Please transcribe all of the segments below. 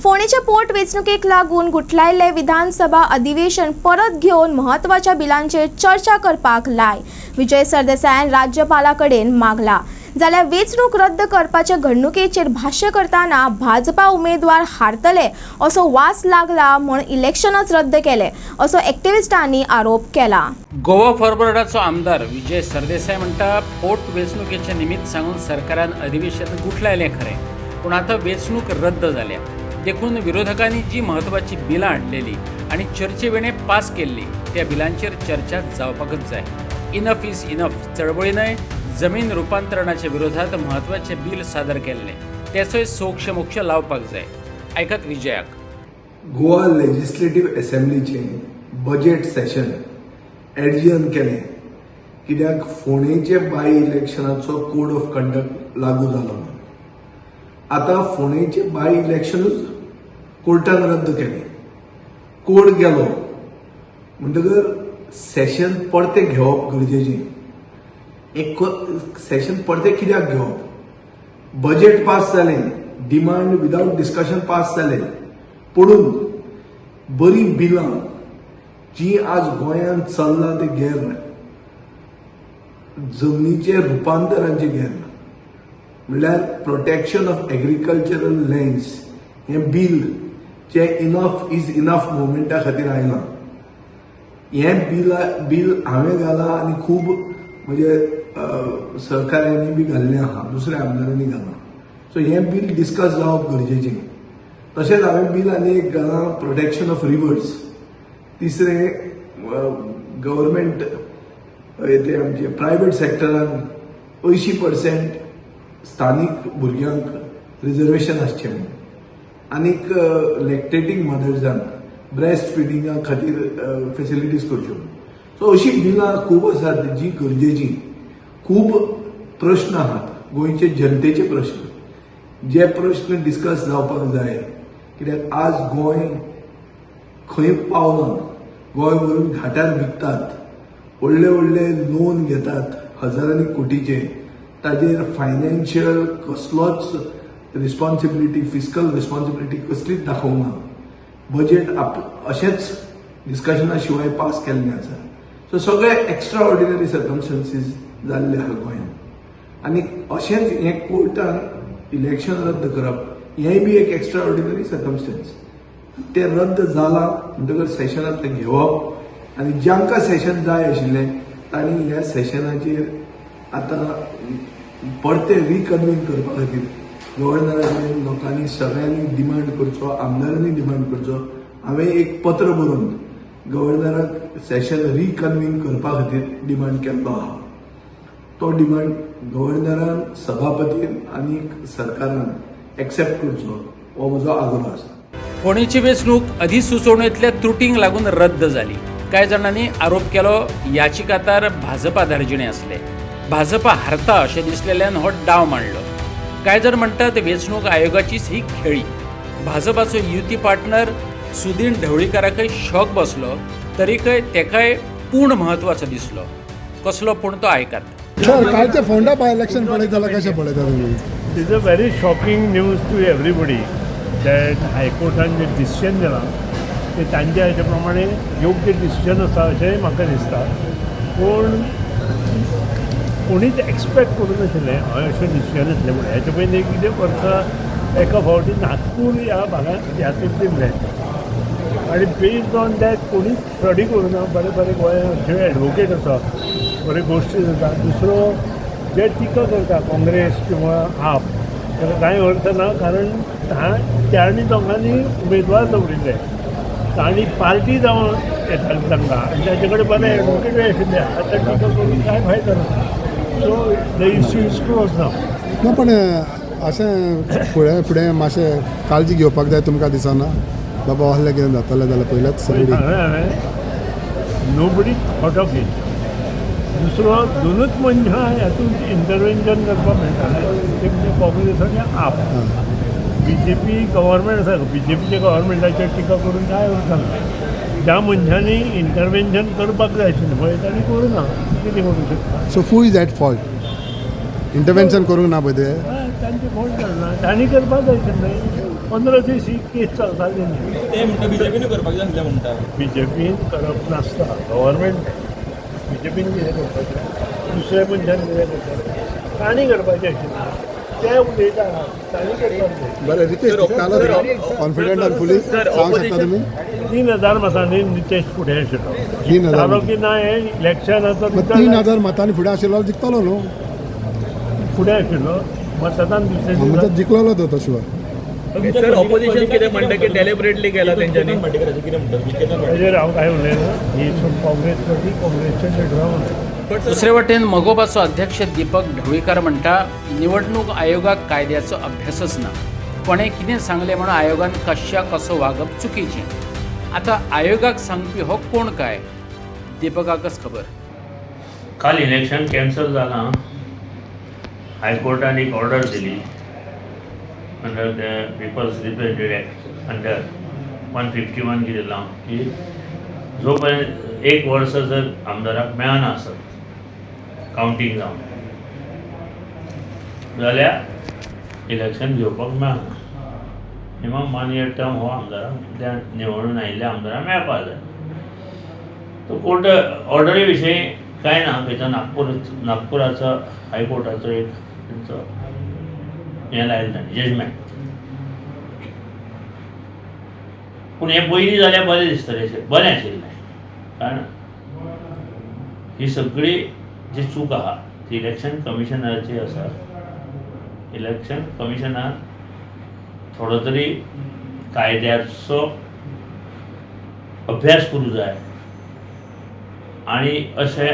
फोणेच्या पोट वेंचणुकेक लागून गुठलायले विधानसभा अधिवेशन परत घेवन महत्वाच्या बिलांचेर चर्चा करपाक लाय विजय सरदेसायान राज्यपालाकडेन मागला। जाल्यार वेंचणूक रद्द करपाच्या घडणुकेचेर भाष्य करताना भाजपा उमेदवार हारतले असो वास लागला म्हूण इलेक्शनच रद्द केले असो एक्टिविस्टांनी आरोप केला। गोवा फॉरवर्डाचो आमदार विजय सरदेसाय म्हणटा पोट वेंचणुकेच्या निमित्त सांगून सरकारान अधिवेशन गुठलायलें खरें, पूण आतां वेंचणूक रद्द जाल्या देखून विरोधकांनी जी महत्वाची बिलां हाडलेली आनी चर्चे वेळें पास केल्ली त्या बिलांचेर चर्चा जावपाकच जाय। इनफ इज इनफ चळवळीनय जमीन रुपांतरणाच्या विरोधात महत्वाचे बिल सादर केल्ले त्याचोय सोक्ष मोक्ष लावपाक जाय। आयकत विजयाक। गोवा लेजिस्लेटिव्ह असेंब्लीचे बजेट सेशन एडजर्न केलें कित्याक फोणेचे बाय इलेक्शनाचो कोड ऑफ कंडक्ट लागू जालो। आता फोणेचे बाय इलेक्शनूच कोर्टान रद्द केलें, कोड गेलो म्हणटकर सेशन परते घेवप गरजेचें। एक सेशन परते कित्याक घेवप? बजेट पास जालें, डिमांड विदाउट डिस्कशन पास जालें, पडून बरी बिलां जी आज गोंयांत चल्ला ते गैर जमनीचे रुपांतरांचे गैर म्हणल्यार प्रोटेक्शन ऑफ एग्रीकल्चरल लँड्स हें बिल जे इनफ इज इनफ मुवमेंटा खातीर आयलां। हें बिल हांवें घालां आनी खूब म्हणजे सहकाऱ्यांनी बी घाल्लें आहा, दुसऱ्या आमदारांनी घालां। सो हें बिल डिस्कस जावप गरजेचें। तशेंच हांवें बिल आनी एक घालां प्रोटेक्शन ऑफ रिवर्स। तिसरें गव्हर्मेंट ते आमचे प्रायवेट सेक्टरान 80% स्थानिक भुरग्यांक रिजर्वेशन आसचें म्हणून, आनीक लॅक्टेटिंग मदर्सांक ब्रेस्ट फिडिंगा खातीर फेसिलिटीज करच्यो। सो अशी बिलां खूब आसात जी गरजेची। खूब प्रश्न आहात गोंयचे जनतेचे प्रश्न, जे प्रश्न डिस्कस जावपाक जाय कित्याक आज गोंय खंय पावलां। गोंय व्हरून घाटार विकतात, व्हडले व्हडले लोन घेतात हजारांनी कोटीचे, ताजेर फायनान्शियल कसलोच रिस्पॉन्सिबिलिटी फिस्कल रिस्पॉन्सिबिलिटी कसलीच दाखोवंक ना। बजेट अशेंच डिस्कशना शिवाय पास केल्लें आसा। सो सगळे एक्स्ट्रा ऑर्डिनरी सर्कमस्टन्सीस जाल्ले आहा गोंयांत, आनी अशेंच हें कोर्टान इलेक्शन रद्द करप हेंय बी एक एक्स्ट्रा ऑर्डिनरी सर्कमस्टन्स। ते रद्द जालां म्हणटकर सेशनांत तें घेवप आनी ज्यांकां सेशन जाय आशिल्लें तांणी ह्या सेशनाचेर आतां परते रिकन्वीन करपा खातीर गव्हर्नरांनी लोकांनी सगळ्यांनी डिमांड करचो, आमदारांनी डिमांड करचो। हांवें एक पत्र बरोवन गव्हर्नराक सेशन रिकन्वीन करपा खातीर डिमांड केल्लो आहा। तो डिमांड गव्हर्नरान, सभापतीन आनी सरकारान एक्सेप्ट करचो हो म्हजो आग्रह आसा। फोणेची वेंचणूक अधिसुचोवणेंतल्या त्रुटींक लागून रद्द जाली। कांय जाणांनी आरोप केलो याचिकादार भाजपा धार्जिणे आसले, भाजपा हारता अशें दिसलेल्यान हो डाव मांडलो। कांय जाण म्हणटात वेंचणूक आयोगाचीच ही खेळी। भाजपाचो युती पार्टनर सुदीन ढवळीकाराकय शॉक बसलो, तरीकय तेकाय पूण म्हत्वाचो दिसलो। कसलो पूण तो आयकात। सर, कालचे फोंडा बाय इलेक्शन पळयताले कशें पळयता तुमी? Is a very shocking news to everybody that हायकोर्टान जे डिसिजन दिलां ते तांच्या हेच्या प्रमाणे योग्य डिसिजन आसा अशेंय म्हाका दिसता। पूण कोणीच एक्सपेक्ट करूं नाशिल्लें हय अशें डिसिजन येतलें म्हणून। हेचे पयलीं कितें वर्सां एका फावटी नागपूर ह्या भागांत यात्रेक दिल्लें आनी बेस्ड ऑन दॅट कोणीच स्टडी करूना। बरे बरे गोंयांत जे एडवोकेट आसा, बरे गोश्टी जाता। दुसरो जे टिका करता काँग्रेस किंवा आप, ताका कांय अर्थ ना, कारण तांणी दोगांनी उमेदवार दवरिल्ले, तांणी पार्टी जावन येताली तांकां आनी ताचे कडेन बरे एडवोकेटूय आशिल्ले। आतां टिका करून कांय फायदो ना। So the issue is close नाव। ना पण अशें फुडें मातशें काळजी घेवपाक जाय तुमकां दिसना? बाबा असलें कितें जातलें जाल्यार पयलेंच सगळी नोबडी थॉट ऑफ इट। दुसरो दोनूच मनशां हातूंत इंटरवेंशन करपाक मेळटालें, ते म्हणजे काँग्रेस आनी आप। BJP गव्हर्मेंट आसा, BJPच्या गव्हर्मेंटाचेर टिका करून कांय अर्थ ना। ज्या मनशांनी इंटरवेंशन करपाक जाय आशिल्लें पळय तांणी करूं ना, कितें करूं शकता? So who is at fault? Intervention करूंक ना पळय ते तांचे फॉल्ट ना, तांणी करपाक जाय आशिल्लें। 15 दीस ही केस चलताली न्ही. ते म्हणटा बीजेपीन करपाक जाय आसलें म्हणटा. बीजेपीन करप नासता. गव्हर्मेंट बीजेपीन कितें करपाचें, दुसऱ्या मनशान कितें करपाचें, तांणी करपाचें आशिल्लें. ते उलयता तांणी करपाक जाय. बरें रितेश काल कॉन्फिडंट आर फुली सांगू शकता तुमी 3000 मतांनी नितेश फुडें आशिल्लो. 3000 जालो की ना हे इलेक्शनाचो 3000 मतांनी फुडें आशिल्लो जिखतलो न्हू. फुडें आशिल्लो मतदान दुसरे म्हणजे दिसा जिखलेलो तो तशें. सर ऑपोजिशन कितें म्हणटा की डेलिबरेटली केला तेंच्यांनी मांडेकरांचे कितें म्हणटा ताजेर हांव काय उलयना. ही काँग्रेस करची काँग्रेसचे लिडरा. दुसरे वटेन मगोबाचो अध्यक्ष दीपक ढवळीकर म्हणटा निवडणूक आयोगाक कायद्याचो अभ्यासच ना. कोणें कितें सांगलें म्हूण आयोगान कशा कसो वागप चुकीचें. आतां आयोगाक सांगपी हो कोण काय दीपकाकच खबर. काल इलेक्शन कॅन्सल जालां. हायकोर्टान एक ऑर्डर दिली under the people's representative act under 151 कितें लावन की जो पर्यंत 1 वर्स जर आमदाराक मेळना आसत कावंटींग जावन जाल्यार इलेक्शन घेवपाक मेळना. मिनिमम 1 year टर्म हो आमदाराक त्या निवडून आयिल्ल्या आमदाराक मेळपाक जाय. तो कोर्ट ऑर्डरी विशयी कांय ना. भितर नागपुराचो हायकोर्टाचो एक तेंचो हें लायलें ताणें जजमेंट. पूण हें पयलीं जाल्यार बरें दिसतलें, बरें आशिल्लें. कारण ही सगळी जी चूक आहा ती इलेक्शन कमिशनराची आसा. इलेक्शन कमिशनान थोडो तरी कायद्याचो अभ्यास करूं जाय आनी अशें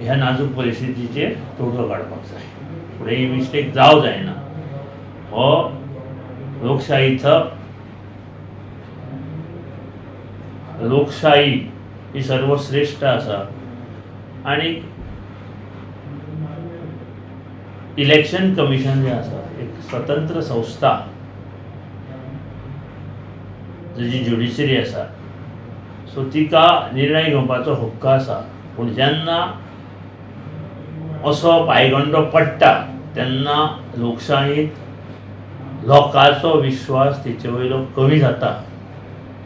ह्या नाजूक परिस्थितीचेर तोडगो काडपाक जाय. फुडें ही मिस्टेक जावं जायना. हो लोकशाहीचो लोकशाही ही सर्वश्रेष्ठ आसा आनी इलेक्शन कमिशन जें आसा एक स्वतंत्र संस्था जी ज्युडिशरी आसा. सो तिका निर्णय घेवपाचो हक्क आसा. पूण जेन्ना असो पायगंडो पडटा तेन्ना लोकशाहीत लोकांचो विश्वास तेचे वयलो कमी जाता.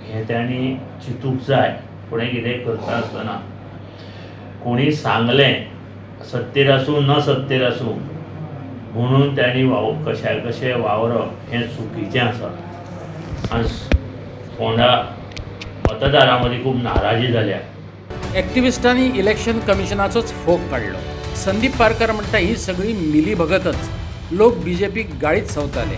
हें तांणी चिंतूंक जाय. फुडें कितें करता आसतना कोणी सांगलें सत्तेर आसूं न सत्तेर आसूं म्हणून तांणी कशें वावरप हें चुकीचें आसा. आज फोंडा मतदारां मदीं खूब नाराजी जाल्या. एक्टिविस्टांनी इलेक्शन कमिशनाचोच फोग काढलो. संदीप पारकर म्हणटा ही सगळी मिलीभगतच. लोक बीजेपीक गाळीत चवताले.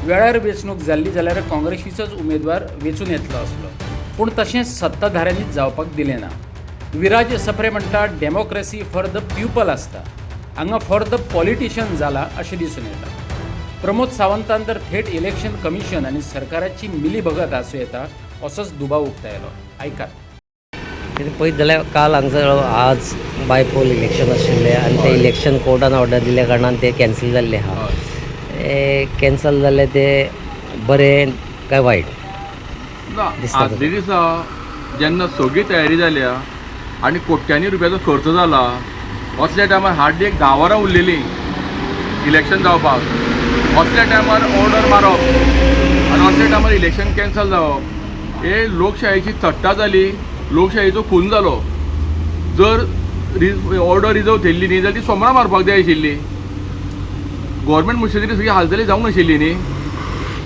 वेळार वेंचणूक जाल्ली जाल्यार काँग्रेसीचोच उमेदवार वेंचून येतलो आसलो. पूण तशें सत्ताधाऱ्यांनीच जावपाक दिलें ना. विराज सप्रे म्हणटा डेमोक्रेसी फॉर द पीपल आसता. हांगा फॉर द पॉलिटिशियन जाला अशें दिसून येता. प्रमोद सावंतान तर थेट इलेक्शन कमिशन आनी सरकाराची मिलीभगत आसूं येता असोच दुबाव उक्तायलो. आयकात. पळयत जाल्यार काल हांगसर आज बायपोल इलेक्शन आशिल्लें आनी तें इलेक्शन कोर्टान ऑर्डर दिल्या कारणान तें कॅन्सल जाल्लें आहा. कॅन्सल जाल्लें तें बरें काय वायट आदले दिसा जेन्ना सगळी तयारी जाल्या आनी कोट्यांनी रुपयाचो खर्च जाला असल्या टायमार हार्डली एक 10 वरां उरलेलीं इलेक्शन जावपाक. असल्या टायमार ऑर्डर मारप आनी असल्या टायमार इलेक्शन कॅन्सल जावप हे लोकशायेची थट्टा जाली. लोकशायेचो खून जालो. जर ऑर्डर रिजर्व थेल्ली न्ही जाल्यार ती सोमारा मारपाक जाय आशिल्ली. गव्हर्मेंट मशिनरी सगळी हालतली जावंक नाशिल्ली न्ही.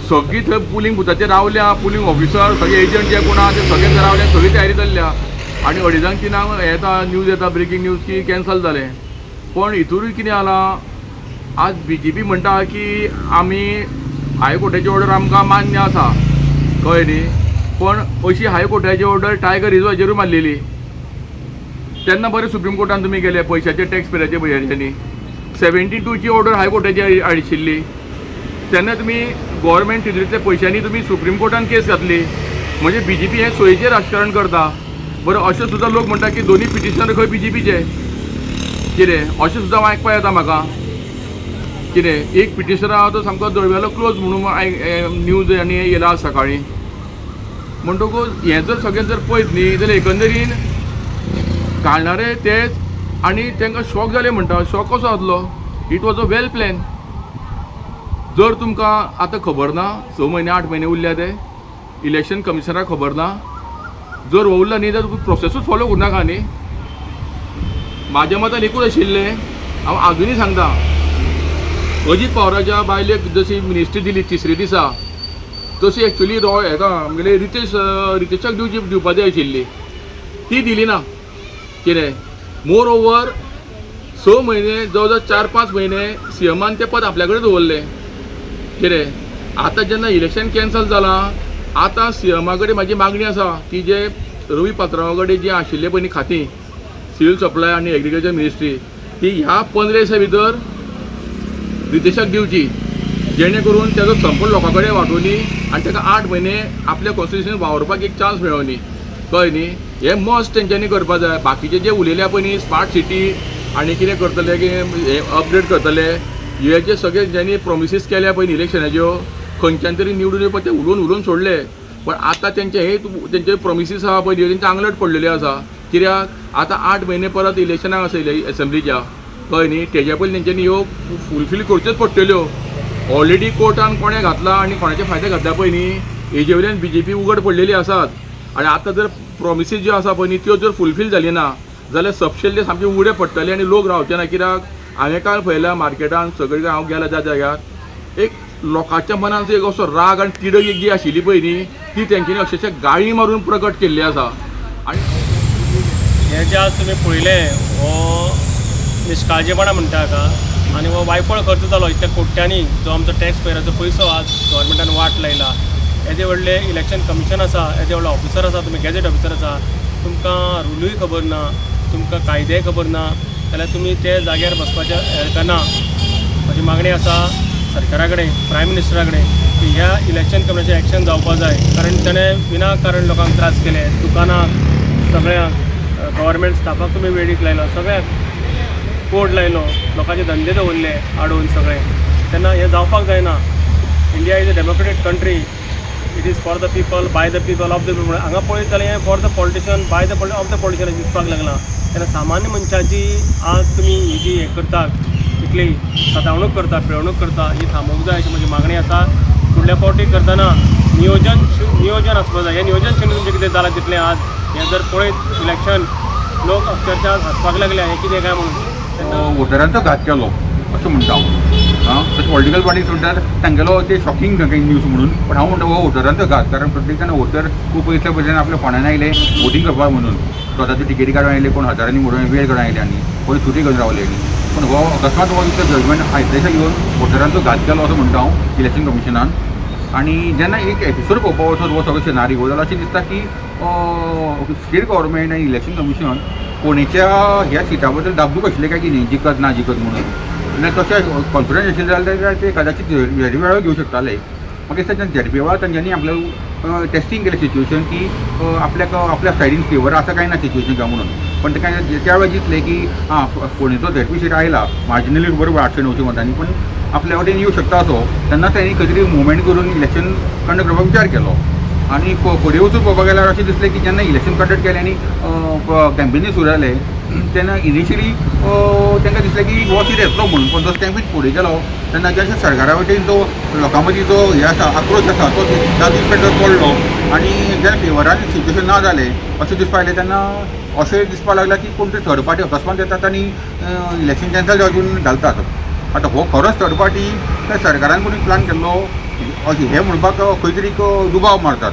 सगळी थंय पुलींग बुथाचेर रावल्या. पुलींग ऑफिसर सगळे एजंट जे कोण आहा ते सगळे थंय रावले. सगळी तयारी जाल्ल्या आनी 2:30-3 येता न्यूज येता ब्रेकींग न्यूज की कॅन्सल जालें. पण हितूरूय कितें जालां आज BJP म्हणटा की आमी हायकोर्टाची ऑर्डर आमकां मान्य आसा कळ्ळें न्ही. पण अशी हायकोर्टाची ऑर्डर टायगर रिजर्वाचेरूय मारलेली. तेन्ना बरें सुप्रीम कोर्टान तुमी गेले पयशाचे टॅक्स पेयराचे पयशांनी 72ची ऑर्डर हायकोर्टाची हाडिशिल्ली. तेन्ना तुमी गव्हर्मेंट तितल्या पयशांनी तुमी सुप्रीम कोर्टान केस घातली. म्हणजे BJP हें सोयेचें राजकारण करता. बरें अशें सुद्दां लोक म्हणटा की दोनी पिटिशनर खंय BJPचे कितें अशें सुद्दां आयकपा येता म्हाका. कितें एक पिटिशनर आहा तो सामको दळवेलो क्लोज म्हणून न्यूज आनी येयला सकाळीं. म्हणटकूच हें जर सगळें जर पळयत न्ही जाल्यार एकंदरीन घालणारे तेच आनी तांकां शॉक जाले म्हणटा. शॉक कसो जातलो. It was a well plan. जर तुमकां आतां खबर ना 6 म्हयने 8 म्हयने उरल्या ते इलेक्शन कमिशनराक खबर ना, जर उरला न्ही जाल्यार प्रोसेसूच फॉलो करनाका न्ही. म्हाज्या मतान एकूच आशिल्लें, हांव आजुनूय सांगता, अजीत पवाराच्या बायलेक जशी मिनिस्ट्री दिली 3रे दिसा, तशी एक्चुली हेका म्हणजे रितेशाक दिवपाक जाय आशिल्ली, ती दिली ना. कितें मोर ओवर 6 म्हयने जवळ जवळ 4-5 म्हयने सीएमान तें पद आपल्या कडेन दवरलें. कितें आतां जेन्ना इलेक्शन कॅन्सल जालां, आतां सीएमा कडेन म्हाजी मागणी आसा की जे रवी पात्रांवा कडेन जी आशिल्ले पयलीं खातीं सिवील सप्लाय आनी एग्रीकल्चर मिनिस्ट्री, ती ह्या 15 दिसां भितर रितेशाक दिवची, जेणे करून तेजो संपूर्ण लोकां कडेन वांटोवनी आनी ताका 8 म्हयने आपल्या कॉन्स्टिट्युशनांत वावरपाक एक चान्स मेळोनी. कळ्ळें न्ही. हे मस्ट तेंच्यांनी करपाक जाय. बाकीचे जे उलयल्या पळय न्ही स्मार्ट सिटी आनी कितें करतले की हे अपग्रेड करतले, हेचे सगळे ज्यांनी प्रॉमिसीस केल्या पळय इलेक्शनाच्यो, खंयच्यान तरी निवडून येवपाक ते उलोवन सोडले. पण आतां तेंचे प्रॉमिसीस आसा पळय तेंचे आंगलट पडलेले आसा. कित्याक आतां 8 म्हयने परत इलेक्शनाक आसले एसेंब्लीच्या. कळ्ळें न्ही. तेज्या पयलीं तेंच्यांनी ह्यो फुलफील करच्योच पडटल्यो. ऑलरेडी कोर्टान कोणें घातला आनी कोणाचे फायदे घातला पळय न्ही, हेजे वयल्यान BJP उगड पडलेली आसात. आनी आतां जर प्रॉमिसीस ज्यो आसा पळय न्ही त्यो जर फुलफील जाली ना जाल्यार सबशेल्ले सामके उगडे पडटले आनी लोक रावचे ना. कित्याक हांवें काल पळयलां मार्केटान सगळे हांव गेला त्या जाग्यार, एक लोकांच्या मनान एक असो राग आनी तिडक एक जी आशिल्ली पळय न्ही, ती तेंच्यांनी अक्षरशः गाळी मारून प्रकट केल्ली आसा. आनी हे जे आज तुमी पळयलें हो निश्काळजीपणा म्हणटा हाका, आनी हो वायफळ खर्च जालो इतल्या कोट्यांनी, जो आमचो टॅक्स पेयराचो पयसो आज गव्हर्मेंटान वाट लायला. येदे व्हडले इलेक्शन कमिशन आसा, येदे व्हडले ऑफिसर आसा, तुमी गॅजेट ऑफिसर आसा, तुमकां रुलूय खबर ना, तुमकां कायदेय खबर ना, जाल्यार तुमी ते जाग्यार बसपाचें करना. म्हजी मागणी आसा सरकारा कडेन, प्रायम मिनिस्टरा कडेन, की ह्या इलेक्शन कमिशनाचें एक्शन जावपाक जाय. कारण ताणें विनाकारण लोकांक त्रास केले, दुकानाक, सगळ्यांक, गव्हर्मेंट स्टाफाक तुमी वेळीक लायलो, सगळ्याक कोड लायलो, लोकांचे धंदे दवरले आडोवन सगळे. तेन्ना हें जावपाक जायना. India is a democratic country. It is for the people, by the people, of the people. हांगा पळयत जाल्यार हें for the politician, by the of the politician दिसपाक लागला. तेन्ना सामान्य मनशाची आज तुमी ही जी हें करतात, इतली सतावणूक करता, पिळवणूक करता, ही थांबोवंक जाय अशी म्हजी मागणी आसा. फुडल्या फावटी करतना नियोजन आसपाक जाय. हें नियोजन शेणून तुमचें कितें जालां तितलें आज हें जर पळयत इलेक्शन लोक अक्षरशा हांसपाक लागले हें कितें काय म्हणून. वोटरांचो घात केलो अशें म्हणटा हांव. तशें पॉलिटिकल पार्टीज म्हणटात तांगेलो ते शॉकिंग न्यूज म्हणून, पण हांव म्हणटा हो वोटरांचो घात. कारण प्रत्येकान वोटर खूब पयसल्या पयल्यान आपल्या फोंड्यान आयले वोटींग करपाक म्हणून, स्वताच्यो टिकेटी काडून आयले, कोण हजारांनी म्हणून वेळ काडून आयले आनी कोणी सुटी घेवन रावले. पण हो अकस्मात हो इतलो जजमेंट आयतारच्या येवन वोटरांचो घात केलो असो म्हणटा हांव इलेक्शन कमिशनान. आनी जेन्ना एक एपिसोड पळोवपाक वचत हो सगळो सिनारियो जाल्यार अशें दिसता की स्टेट गव्हर्मेंट आनी इलेक्शन कमिशन कोणेच्या ह्या सिटा बद्दल दाबदूक आशिल्ले काय की न्ही, जिखत ना जिखत म्हणून. आनी तशें कॉन्फिडन्स आशिल्ले जाल्यार ते कदाचित झेडपी घेवंक शकताले. म्हाका दिसता झेडपी वेळार तांच्यांनी आपल्या टेस्टिंग केलें सिच्युएशन की आपल्या सायडीन फेवर आसा काय ना सिच्युएशन काय म्हणून. पण ते त्या वेळार दिसलें की फोंडेचो झेडपी सीट आयला मार्जिनली बरोबर 890 मतांनी, पण आपल्या वटेन येवं शकता असो. तेन्ना तांणी खंय तरी मुवमेंट करून इलेक्शन कंडक्ट करपाक विचार केलो. आनी फुडें वचून पळोवपाक गेल्यार अशें दिसलें की जेन्ना इलेक्शन कंडक्ट केलें आनी कॅम्पेनी सुरू जाले तेन्ना इनिशियली तांकां दिसलें की हो सीट येतलो म्हणून. पण जसो कॅम्पेन फुडें गेलो तेन्ना जशें सरकारा वटेन जो लोकां मदीं जो हे आसा आक्रोश आसा तो त्या दिसपेट पडलो. आनी जेन्ना फेवरान सिच्युएशन ना जालें अशें दिसपाक लागलें तेन्ना अशें दिसपाक लागलां की कोण तरी थर्ड पार्टी अकस्मात येतात आनी इलेक्शन कॅन्सल जावून घालतात. आतां हो खरोच थर्ड पार्टी काय सरकारान कोणी प्लान केल्लो अशें हें म्हणपाक खंय तरी दुबाव मारतात.